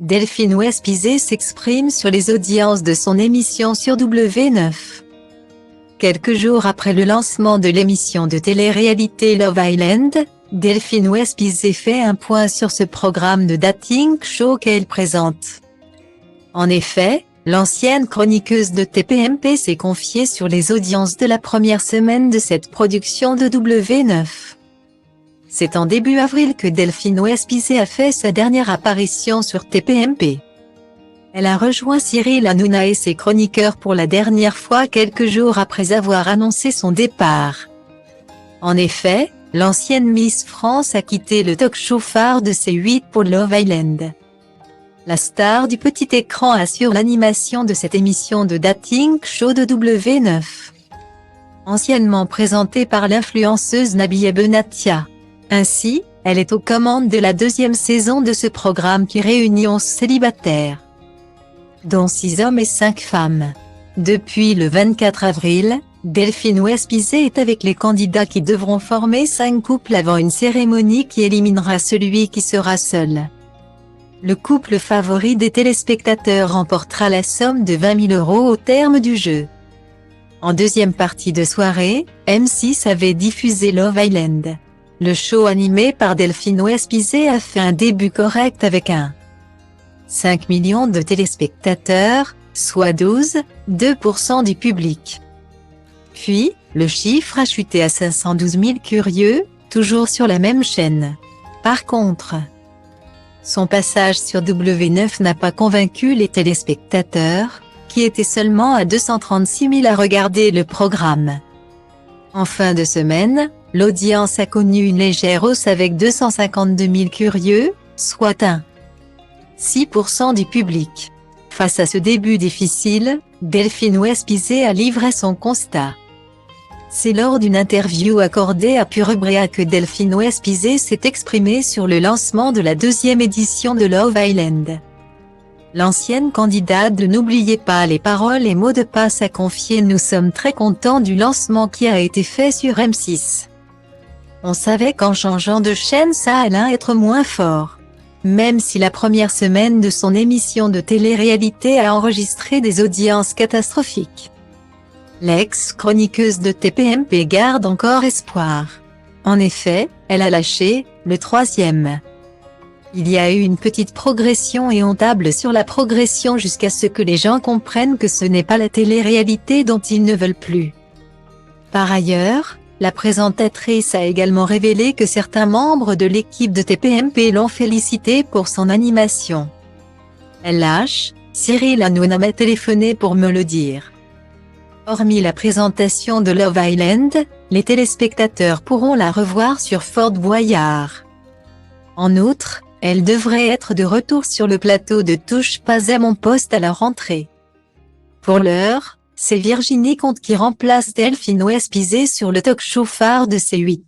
Delphine Westphizet s'exprime sur les audiences de son émission sur W9. Quelques jours après le lancement de l'émission de télé-réalité Love Island, Delphine Westphizet fait un point sur ce programme de dating show qu'elle présente. En effet, l'ancienne chroniqueuse de TPMP s'est confiée sur les audiences de la première semaine de cette production de W9. C'est en début avril que Delphine Westphizet a fait sa dernière apparition sur TPMP. Elle a rejoint Cyril Hanouna et ses chroniqueurs pour la dernière fois quelques jours après avoir annoncé son départ. En effet, l'ancienne Miss France a quitté le talk-show phare de C8 pour Love Island. La star du petit écran assure l'animation de cette émission de dating show de W9. Anciennement présentée par l'influenceuse Nabila Benatia. Ainsi, elle est aux commandes de la deuxième saison de ce programme qui réunit 11 célibataires, dont 6 hommes et 5 femmes. Depuis le 24 avril, Delphine Westphizet est avec les candidats qui devront former 5 couples avant une cérémonie qui éliminera celui qui sera seul. Le couple favori des téléspectateurs remportera la somme de 20 000 € au terme du jeu. En deuxième partie de soirée, M6 avait diffusé Love Island. Le show animé par Delphine Westphizet a fait un début correct avec 5 millions de téléspectateurs, soit 12,2% du public. Puis, le chiffre a chuté à 512 000 curieux, toujours sur la même chaîne. Par contre, son passage sur W9 n'a pas convaincu les téléspectateurs, qui étaient seulement à 236 000 à regarder le programme. En fin de semaine, l'audience a connu une légère hausse avec 252 000 curieux, soit 6% du public. Face à ce début difficile, Delphine Westphizet a livré son constat. C'est lors d'une interview accordée à Pure Bréa que Delphine Westphizet s'est exprimée sur le lancement de la deuxième édition de Love Island. L'ancienne candidate de N'oubliez pas les paroles et mots de passe a confié « Nous sommes très contents du lancement qui a été fait sur M6. On savait qu'en changeant de chaîne ça allait être moins fort. Même si la première semaine de son émission de télé-réalité a enregistré des audiences catastrophiques. » L'ex-chroniqueuse de TPMP garde encore espoir. En effet, elle a lâché le 3e. Il y a eu une petite progression et on table sur la progression jusqu'à ce que les gens comprennent que ce n'est pas la télé-réalité dont ils ne veulent plus. Par ailleurs, la présentatrice a également révélé que certains membres de l'équipe de TPMP l'ont félicité pour son animation. Elle lâche, Cyril Hanouna m'a téléphoné pour me le dire. Hormis la présentation de Love Island, les téléspectateurs pourront la revoir sur Fort Boyard. En outre, elle devrait être de retour sur le plateau de Touche pas à mon poste à la rentrée. Pour l'heure, c'est Virginie Comte qui remplace Delphine Westphizet sur le talk-show phare de C8.